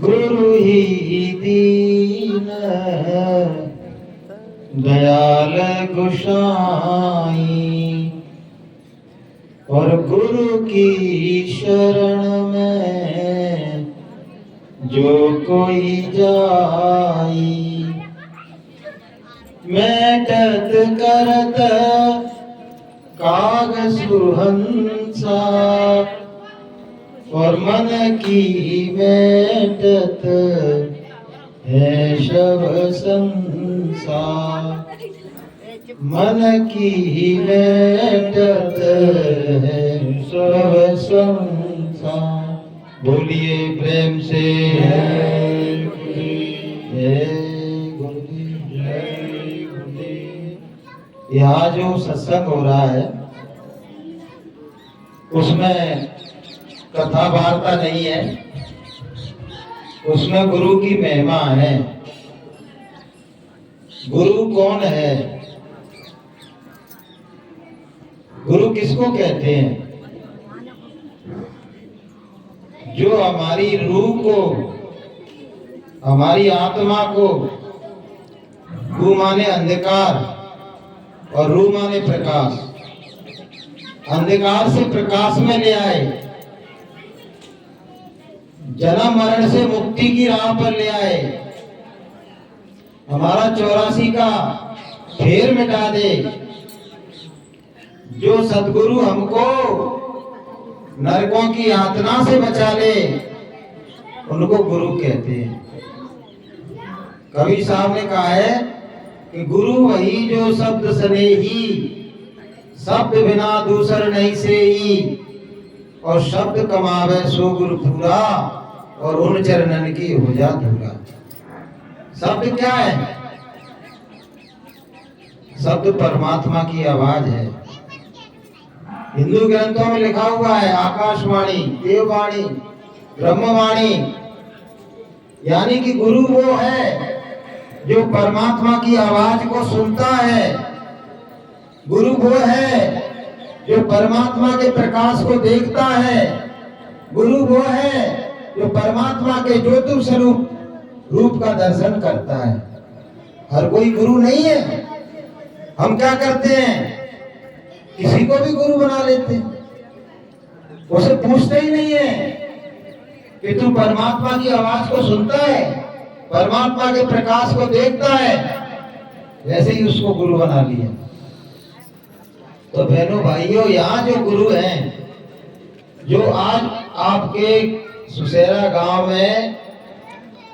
गुरु ही दीन दयाल गोसाई, और गुरु की शरण में जो कोई जाई, मेटत करत काग सुहंसा, और मन की मेटत है शव संसार, मन की मेटत है शव संसार। बोलिए प्रेम से जय गुरुदेव, जय गुरुदेव। यहाँ जो सत्संग हो रहा है उसमें कथा वार्ता नहीं है, उसमें गुरु की महिमा है। गुरु कौन है? गुरु किसको कहते हैं? जो हमारी रूह को, हमारी आत्मा को, गु माने अंधकार और रूह माने प्रकाश, अंधकार से प्रकाश में ले आए, जन्म मरण से मुक्ति की राह पर ले आए, हमारा 84 का फेर मिटा दे। जो सद्गुरु हमको नरकों की यातना से बचा ले, उनको गुरु कहते हैं। कबीर साहब ने कहा है कि गुरु वही जो शब्द स्नेही, शब्द बिना दूसर नहीं से ही, और शब्द कमावे सो गुरु पूरा, और उन चरणन की हो जा धूरा। शब्द क्या है? शब्द परमात्मा की आवाज है। हिंदू ग्रंथों में लिखा हुआ है आकाशवाणी, देववाणी, ब्रह्मवाणी। यानी कि गुरु वो है जो परमात्मा की आवाज को सुनता है। गुरु वो है जो परमात्मा के प्रकाश को देखता है। गुरु वो है जो परमात्मा के ज्योति स्वरूप रूप का दर्शन करता है। हर कोई गुरु नहीं है। हम क्या करते हैं? किसी को भी गुरु बना लेते हैं, उसे पूछते ही नहीं है कि तू परमात्मा की आवाज को सुनता है, परमात्मा के प्रकाश को देखता है, वैसे ही उसको गुरु बना लिया। तो बहनों भाइयों, यहाँ जो गुरु हैं, जो आज आपके सुसेरा गांव में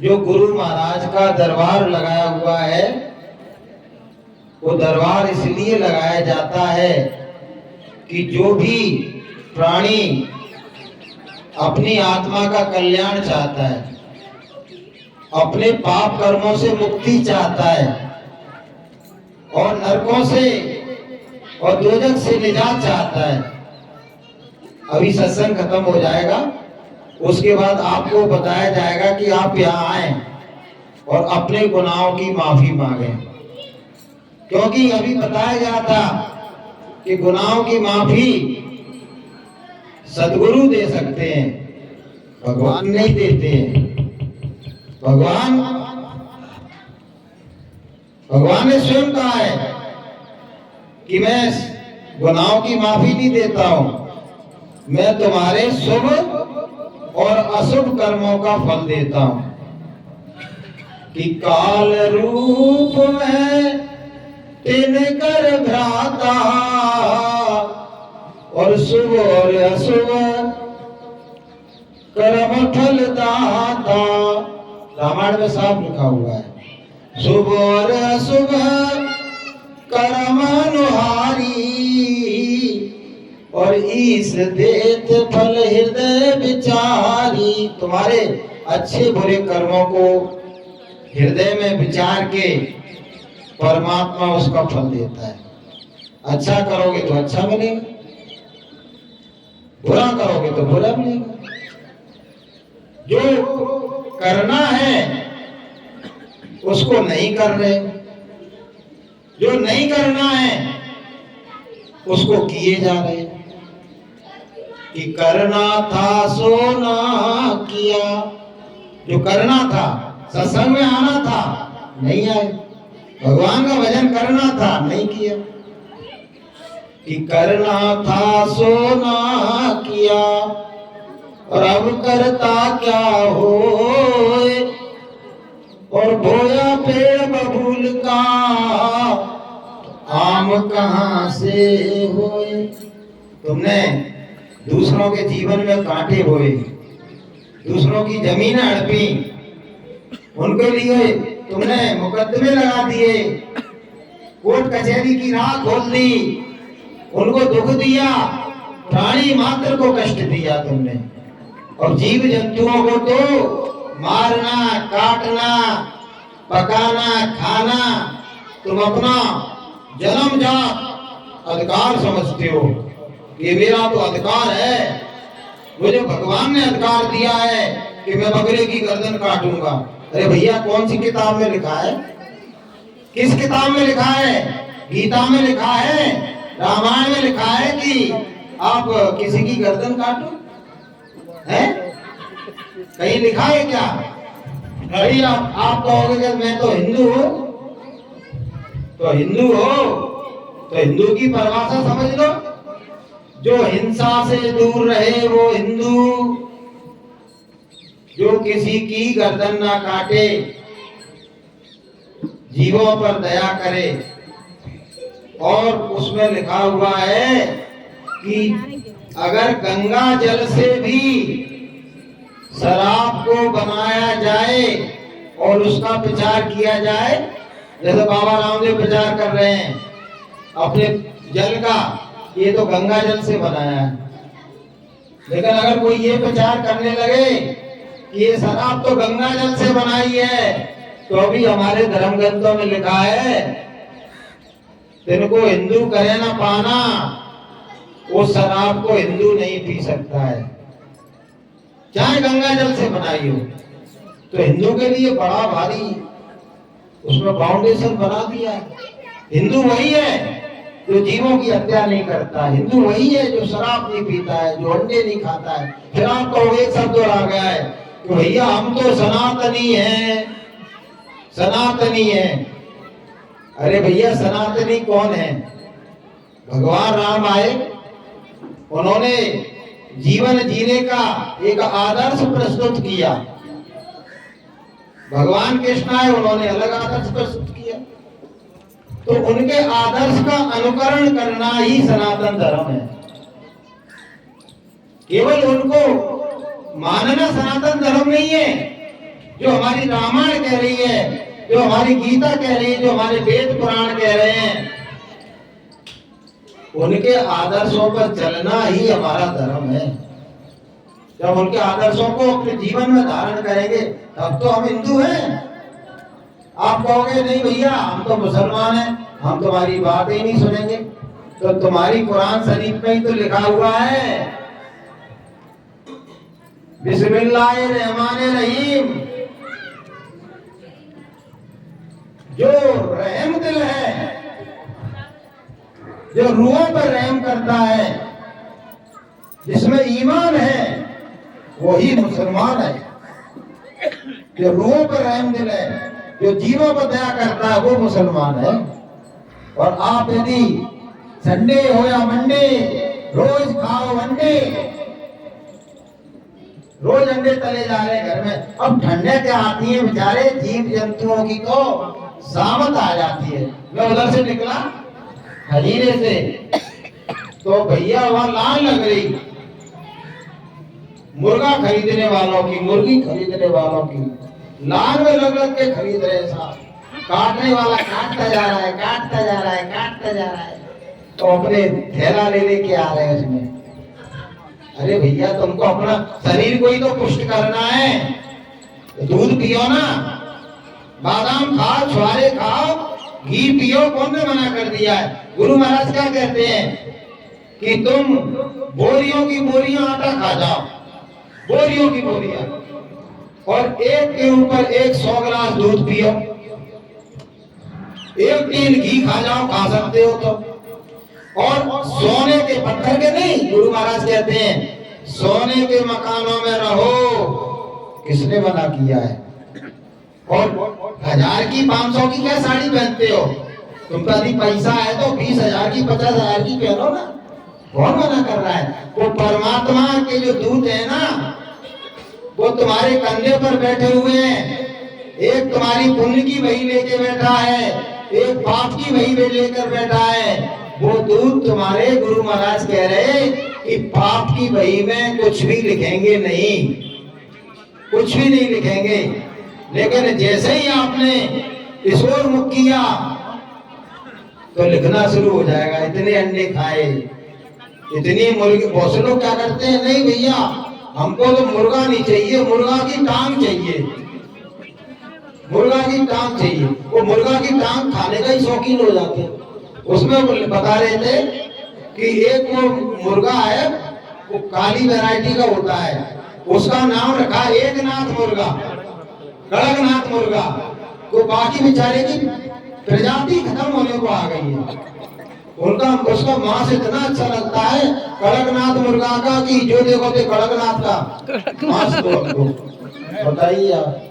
जो गुरु महाराज का दरबार लगाया हुआ है, वो दरबार इसलिए लगाया जाता है कि जो भी प्राणी अपनी आत्मा का कल्याण चाहता है, अपने पाप कर्मों से मुक्ति चाहता है, और नरकों से और दोजख से निजात चाहता है। अभी सत्संग खत्म हो जाएगा, उसके बाद आपको बताया जाएगा कि आप यहाँ आए और अपने गुनाहों की माफी मांगे। क्योंकि अभी बताया गया था कि गुनाहों की माफी सद्गुरु दे सकते हैं, भगवान नहीं देते हैं। भगवान ने स्वयं कहा है कि मैं गुनाहों की माफी नहीं देता हूं, मैं तुम्हारे शुभ और अशुभ कर्मों का फल देता हूं। कि काल रूप में तिनकर भ्राता, और शुभ और अशुभ कर्म फल दाता। रामायण में साफ लिखा हुआ है, शुभ और अशुभ कर्म अनुहारी, और ईश देत फल हृदय विचारी। तुम्हारे अच्छे बुरे कर्मों को हृदय में विचार के परमात्मा उसका फल देता है। अच्छा करोगे तो अच्छा मिलेगा, बुरा करोगे तो बुरा मिलेगा। जो करना है उसको नहीं कर रहे, जो नहीं करना है उसको किए जा रहे। कि करना था सो ना किया, जो करना था, सत्संग में आना था, नहीं आए। भगवान का भजन करना था, नहीं किया। कि करना था सो ना किया, और अब करता क्या होए। और बोया पेड़ बबूल का, आम कहां से होए। तुमने दूसरों के जीवन में कांटे बोए, दूसरों की जमीनें हड़पी, उनके लिए तुमने मुकदमे लगा दिए, कोर्ट कचहरी की राह खोल दी, उनको दुख दिया, प्राणी मात्र को कष्ट दिया तुमने। और जीव जंतुओं को तो मारना, काटना, पकाना, खाना तुम अपना जन्मजात अधिकार समझते हो। ये मेरा तो अधिकार है, मुझे भगवान ने अधिकार दिया है कि मैं बकरे की गर्दन काटूंगा। अरे भैया, कौन सी किताब में लिखा है? किस किताब में लिखा है? गीता में लिखा है, रामायण में लिखा है कि आप किसी की गर्दन काटो? है कहीं लिखा है क्या? अरे आप कहोगे कि मैं तो हिंदू हूं, तो हिंदू हो तो हिंदू की परिभाषा समझ लो। जो हिंसा से दूर रहे वो हिंदू, जो किसी की गर्दन ना काटे, जीवों पर दया करे। और उसमें लिखा हुआ है कि अगर गंगा जल से भी शराब को बनाया जाए और उसका प्रचार किया जाए, जैसे बाबा रामदेव प्रचार कर रहे हैं अपने जल का, ये तो गंगा जल से बनाया है। लेकिन अगर कोई ये प्रचार करने लगे कि ये शराब तो गंगा जल से बनाई है, तो अभी हमारे धर्म ग्रंथों में लिखा है, जिनको हिंदू करे ना पाना, वो शराब को हिंदू नहीं पी सकता है, चाहे गंगा जल से बनाई हो। तो हिंदू के लिए बड़ा भारी उसमें फाउंडेशन बना दिया है। हिंदू वही है जो जीवों की हत्या नहीं करता, हिंदू वही है जो शराब नहीं पीता है, जो अंडे नहीं खाता है। फिर आपको एक शब्द और आ गया है कि भैया हम तो सनातनी हैं, सनातनी हैं। अरे भैया, सनातनी कौन है? भगवान राम आए, उन्होंने जीवन जीने का एक आदर्श प्रस्तुत किया। भगवान कृष्ण आए, उन्होंने अलग आदर्श प्रस्तुत किया। तो उनके आदर्श का अनुकरण करना ही सनातन धर्म है। केवल उनको मानना सनातन धर्म नहीं है। जो हमारी रामायण कह रही है, जो हमारी गीता कह रही है, जो हमारे वेद पुराण कह रहे हैं, उनके आदर्शों पर चलना ही हमारा धर्म है। जब उनके आदर्शों को अपने जीवन में धारण करेंगे तब तो हम हिंदू हैं। आप कहोगे नहीं भैया हम तो मुसलमान हैं, हम तुम्हारी बात ही नहीं सुनेंगे। तो तुम्हारी कुरान शरीफ में ही तो लिखा हुआ है, बिस्मिल्लाहिर्रहमानिर्रहीम। जो रहम दिल है, जो रूहों पर रहम करता है, जिसमें ईमान है, वही मुसलमान है। जो रूहों पर रहम दिल है, जो जीवों पर दया करता है, वो मुसलमान है। और आप यदि संडे हो या मंडे रोज खाओ अंडे, रोज अंडे तले जा रहे घर में। अब ठंडे क्या आती है बेचारे जीव जंतुओं की, तो सामत आ जाती है। मैं उधर से निकला हजीरे से, तो भैया वहां लाइन लग रही, मुर्गा खरीदने वालों की, मुर्गी खरीदने वालों की लाइन में लग लग के खरीद रहे साहब। काटने वाला काटता जा रहा है, काटता जा रहा है, काटता जा रहा है, तो अपने थैला ले लेके आ रहे हैं उसमें। अरे भैया, तुमको अपना शरीर को ही तो पुष्ट करना है, तो दूध पियो ना, बादाम खाओ, छुआरे खाओ, घी पियो। कौन ने मना कर दिया है? गुरु महाराज क्या कहते हैं कि तुम बोरियों की बोरियां आटा खा जाओ, बोरियों की बोरियां, और एक के ऊपर 100 गिलास दूध पियो, एक टीन घी खा जाओ, खा सकते हो तो। और सोने के पत्थर के नहीं, गुरु महाराज कहते हैं सोने के मकानों में रहो, किसने मना किया है? और 1000 की 500 की क्या साड़ी पहनते हो? तुम पर यदि पैसा है तो 20,000 की 50,000 की पहनो ना। कौन मना कर रहा है? वो परमात्मा के जो दूत है ना, वो तुम्हारे कंधे पर बैठे हुए हैं। एक तुम्हारी पुण्य की वही लेके बैठा है, एक पाप की वही लेकर बैठा है। वो दूत तुम्हारे गुरु महाराज कह रहे कि पाप की वही में कुछ भी लिखेंगे नहीं, कुछ भी नहीं लिखेंगे। लेकिन जैसे ही आपने ईश्वर मुख किया तो लिखना शुरू हो जाएगा। इतने अंडे खाए, इतनी मुर्गी। बहुत से लोग क्या करते हैं, नहीं भैया हमको तो मुर्गा नहीं चाहिए, मुर्गा की टांग चाहिए, मुर्गा की टांग चाहिए। वो मुर्गा की टांग खाने का ही शौकीन हो जाते हैं। उसमें बता रहे थे कि एक वो मुर्गा है, वो काली वैरायटी का होता है, उसका नाम रखा एकनाथ मुर्गा, कड़कनाथ मुर्गा। तो बाकी बेचारे की प्रजाति खत्म होने को आ गई है। उनका उसका मांस इतना अच्छा लगता है कड़कनाथ मुर्गा का कि जो देखो तो कड़कनाथ का मांस दो। बताइए आप।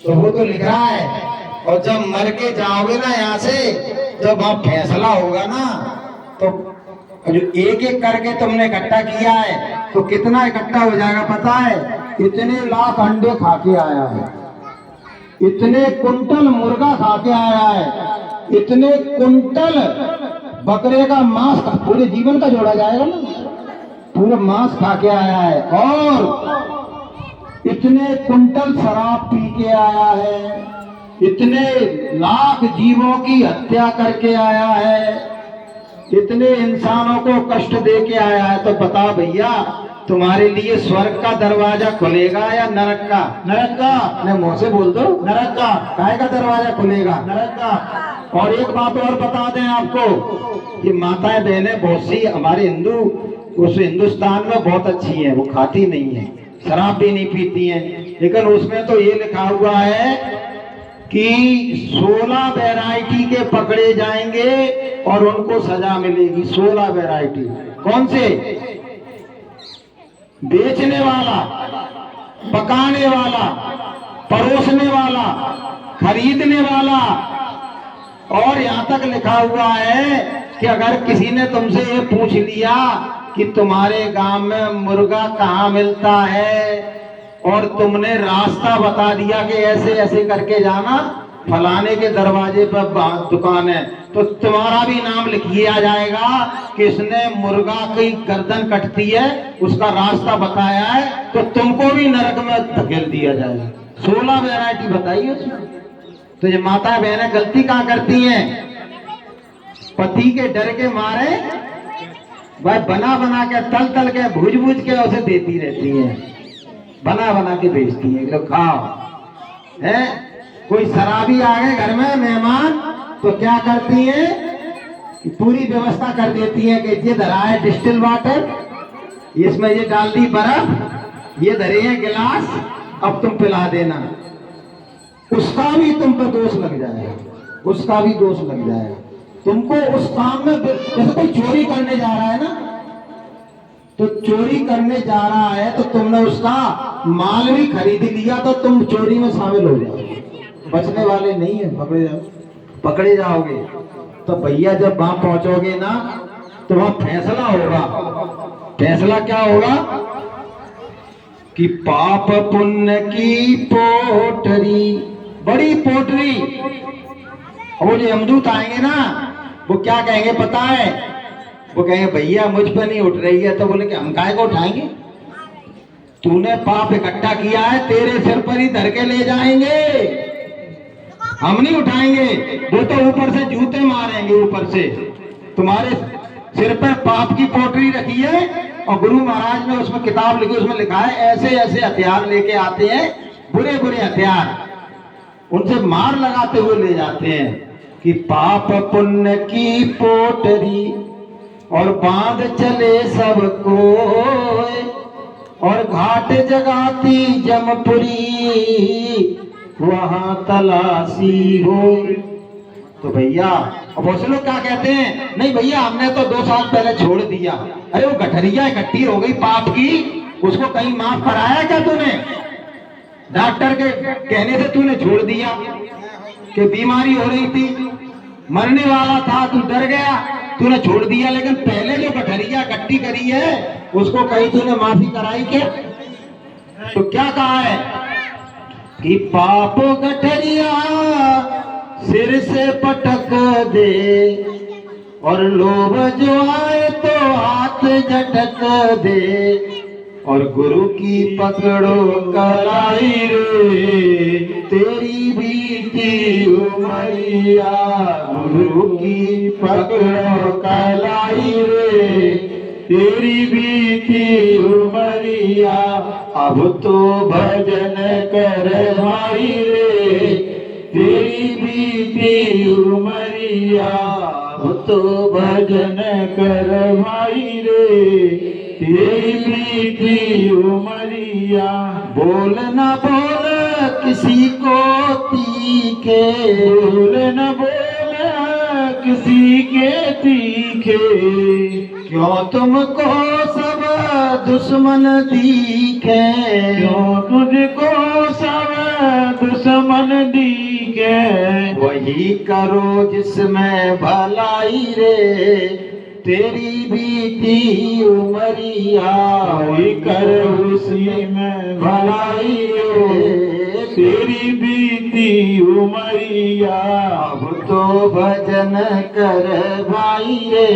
तो वो तो लिख रहा है। और जब मर के जाओगे ना यहाँ से, जब वहां फैसला होगा ना, तो जो एक एक करके तुमने इकट्ठा किया है तो कितना इकट्ठा हो जाएगा पता है? इतने लाख अंडे खा के आया है, इतने कुंटल मुर्गा खा के आया है, इतने कुंटल बकरे का मांस, पूरे जीवन का जोड़ा जाएगा ना, पूरा मांस खा के आया है। और इतने कुंटल शराब पी के आया है, इतने लाख जीवों की हत्या करके आया है, इतने इंसानों को कष्ट दे के आया है। तो बता भैया, तुम्हारे लिए स्वर्ग का दरवाजा खुलेगा या नरक का? नरक का। मैं मुंह से बोल दो, नरक का। काहे का दरवाजा खुलेगा? नरक का। और एक बात और बता दें आपको, ये माताएं बहनें बहुत सी हमारे हिंदू, उस हिंदुस्तान में बहुत अच्छी हैं, वो खाती नहीं है, शराब भी नहीं पीती हैं, लेकिन उसमें तो ये लिखा हुआ है कि 16 वैरायटी के पकड़े जाएंगे और उनको सजा मिलेगी। 16 वैरायटी। कौन से? बेचने वाला, पकाने वाला, परोसने वाला, खरीदने वाला। और यहाँ तक लिखा हुआ है कि अगर किसी ने तुमसे ये पूछ लिया कि तुम्हारे गांव में मुर्गा कहाँ मिलता है और तुमने रास्ता बता दिया कि ऐसे ऐसे करके जाना, फलाने के दरवाजे पर दुकान है, तो तुम्हारा भी नाम लिख दिया जाएगा कि इसने मुर्गा की गर्दन कटती है, उसका रास्ता बताया है, तो तुमको भी नरक में धकेल दिया जाएगा। 16 वैरायटी बताइए उसमें। तो ये माता बहनें गलती कहाँ करती हैं? पति के डर के मारे भाई बना बना के, तल तल के, भूज भूज के उसे देती रहती हैं, बना बना के बेचती हैं, लोग खाओ। है कोई शराबी आ गए घर में मेहमान, तो क्या करती हैं कि पूरी व्यवस्था कर देती हैं कि ये धरा है डिस्टिल वाटर, इसमें ये डाल दी बर्फ, ये धरे हैं गिलास, अब तुम पिला देना। उसका भी तुम पर दोष लग जाएगा, उसका भी दोष लग जाएगा। तुमको उस काम में, जैसे कोई चोरी करने जा रहा है ना, तो चोरी करने जा रहा है तो तुमने उसका माल भी खरीद लिया तो तुम चोरी में शामिल हो जाओगे, बचने वाले नहीं है, पकड़े जाओगे। तो भैया जब वहां पहुंचोगे ना तो वहां फैसला होगा। फैसला क्या होगा कि पाप पुण्य की पोटरी, बड़ी पोटरी। वो जो यमदूत आएंगे ना, वो क्या कहेंगे पता है? वो कहेंगे भैया मुझ पर नहीं उठ रही है। तो बोले कि हम काहे को उठाएंगे, तूने पाप इकट्ठा किया है, तेरे सिर पर ही धर के ले जाएंगे, हम नहीं उठाएंगे। वो तो ऊपर से जूते मारेंगे, ऊपर से तुम्हारे सिर पर पाप की पोटरी रखी है। और गुरु महाराज ने उसमें किताब लिखी, उसमें लिखा है ऐसे ऐसे हथियार लेके आते हैं, बुरे बुरे हथियार, उनसे मार लगाते हुए ले जाते हैं कि पाप पुण्य की पोटरी और बांध चले सबको, और घाट जगाती जमपुरी वहां तलाशी हो। तो भैया, अब बहुत से लोग क्या कहते हैं, नहीं भैया हमने तो 2 साल पहले छोड़ दिया। अरे वो गठरिया इकट्ठी हो गई पाप की, उसको कहीं माफ कराया क्या तूने? डॉक्टर के कहने से तूने छोड़ दिया कि बीमारी हो रही थी, मरने वाला था, तू डर गया, तूने छोड़ दिया। लेकिन पहले जो गठरिया इकट्ठी करी है उसको कहीं तूने माफी कराई क्या? तो क्या कहा है कि पाप गठरिया सिर से पटक दे और लोभ जो आए तो हाथ झटक दे, और गुरु की पकड़ो कलाई रे तेरी बीती उमरिया, गुरु की पकड़ो कलाई रे तेरी बीती उमरिया। अब तो भजन कर भाई रे तेरी बीती उमरिया, अब तो भजन कर भाई रे तेरी बीती उमरिया। बोल न बोल किसी को तीखे, बोल न बोल किसी के तीखे, क्यों तुमको सब दुश्मन दिखे, क्यों तुझको सब दुश्मन दिखे। वही करो जिसमें भलाई रे तेरी बीती उमरिया, वही कर उसी में भलाई रे तेरी बीती उमरिया। अब तो भजन कर भाई रे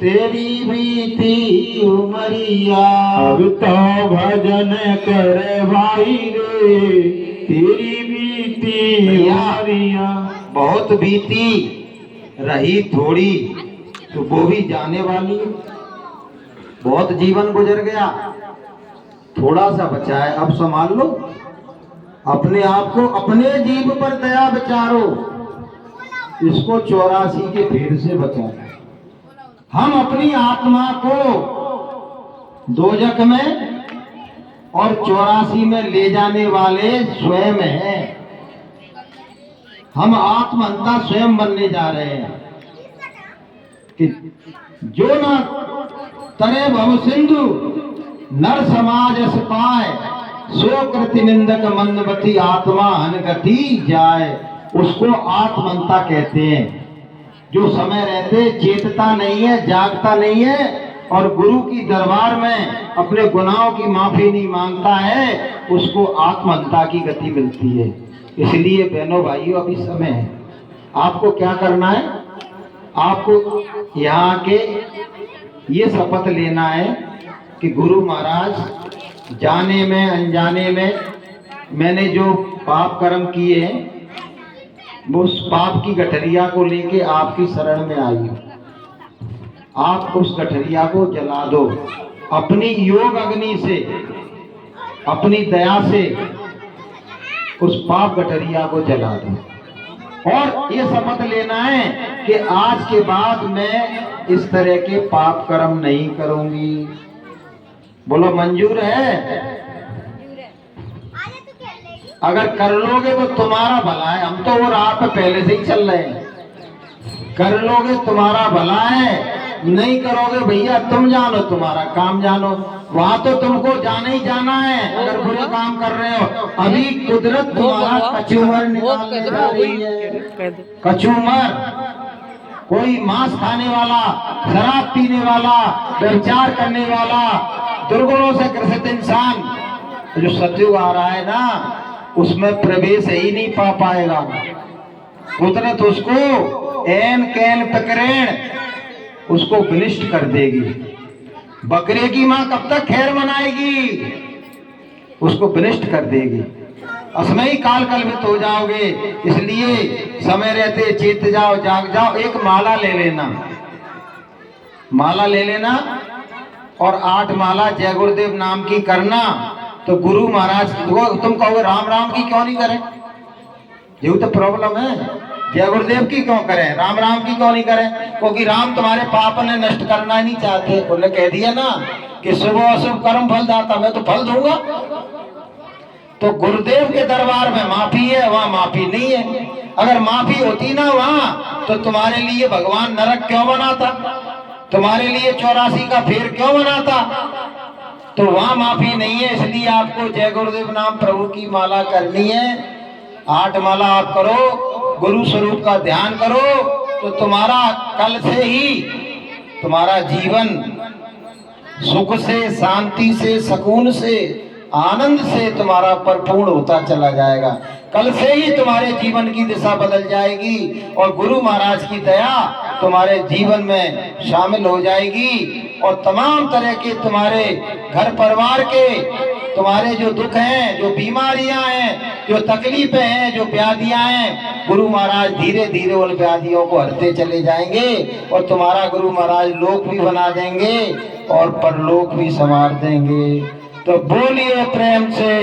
तेरी बीती उमरिया, अब तो भजन कर भाई रे तेरी बीती उमरिया। बहुत बीती रही थोड़ी तो वो भी जाने वाली है, बहुत जीवन गुजर गया, थोड़ा सा बचा है, अब संभाल लो अपने आप को, अपने जीव पर दया विचारो, इसको 84 के फेर से बचाओ। हम अपनी आत्मा को दोजख में और 84 में ले जाने वाले स्वयं हैं। हम आत्महंता स्वयं बनने जा रहे हैं कि जो न तरे भव सिंधु नर समाज अस पाए, सो कृति निंदक मंदवती आत्मा अनगति जाए, उसको आत्महंता कहते हैं। जो समय रहते चेतता नहीं है, जागता नहीं है और गुरु की दरबार में अपने गुनाहों की माफी नहीं मांगता है, उसको आत्महंता की गति मिलती है। इसलिए बहनों भाइयों अभी समय है, आपको क्या करना है, आपको यहाँ के ये शपथ लेना है कि गुरु महाराज जाने में अनजाने में मैंने जो पाप कर्म किए हैं वो उस पाप की गठरिया को लेके आपकी शरण में आई हूं, आप उस गठरिया को जला दो अपनी योग अग्नि से, अपनी दया से उस पाप गठरिया को जला दो। और ये शपथ लेना है कि आज के बाद मैं इस तरह के पाप कर्म नहीं करूंगी। बोलो मंजूर है? अगर कर लोगे तो तुम्हारा भला है, हम तो वो राह पे पहले से ही चल रहे हैं। कर लोगे तुम्हारा भला है, नहीं करोगे भैया तुम जानो, तुम्हारा काम जानो, वहां तो तुमको जाना ही जाना है। अगर बुरे काम कर रहे हो, अभी कुदरत तुम्हारा कचूमर निकालने जा रही है। कचूमर कोई मांस खाने वाला, शराब पीने वाला, व्यभिचार करने वाला, दुर्गुणों से ग्रसित इंसान, जो सतयुग आ रहा है ना उसमें प्रवेश ही नहीं पा पाएगा। कुदरत उसको एन कैन पकड़ेण उसको विनिष्ट कर देगी। बकरे की मां कब तक खैर मनाएगी, उसको विनिष्ट कर देगी। असमयी काल कल्पित हो जाओगे, इसलिए समय रहते चेत जाओ, जाग जाओ। एक माला ले लेना, माला ले लेना और 8 माला जय गुरुदेव नाम की करना। तो गुरु महाराज तुम कहोगे राम राम की क्यों नहीं करें, ये तो प्रॉब्लम है। जय गुरुदेव की क्यों करें, राम राम की क्यों नहीं करें? क्योंकि राम तुम्हारे पाप ने नष्ट करना ही नहीं चाहते। उन्होंने कह दिया ना कि शुभ अशुभ कर्म फल दाता, मैं तो फल दूंगा। तो गुरुदेव के दरबार में माफी है, वहां माफी नहीं है। अगर माफी होती ना वहां तो तुम्हारे लिए भगवान नरक क्यों बनाता, तुम्हारे लिए 84 का फेर क्यों बनाता? तो वहां माफी नहीं है। इसलिए आपको जय गुरुदेव नाम प्रभु की माला करनी है। 8 माला आप करो, गुरु स्वरूप का ध्यान करो, तो तुम्हारा कल से ही तुम्हारा जीवन सुख से, शांति से, सुकून से, आनंद से तुम्हारा परिपूर्ण होता चला जाएगा। कल से ही तुम्हारे जीवन की दिशा बदल जाएगी और गुरु महाराज की दया तुम्हारे जीवन में शामिल हो जाएगी और तमाम तरह के तुम्हारे घर परिवार के तुम्हारे जो दुख हैं, जो बीमारियां हैं, जो तकलीफें हैं, जो व्याधियां हैं, गुरु महाराज धीरे धीरे उन व्याधियों को हरते चले जाएंगे और तुम्हारा गुरु महाराज लोक भी बना देंगे और परलोक भी संवार देंगे। तो बोलिए प्रेम से।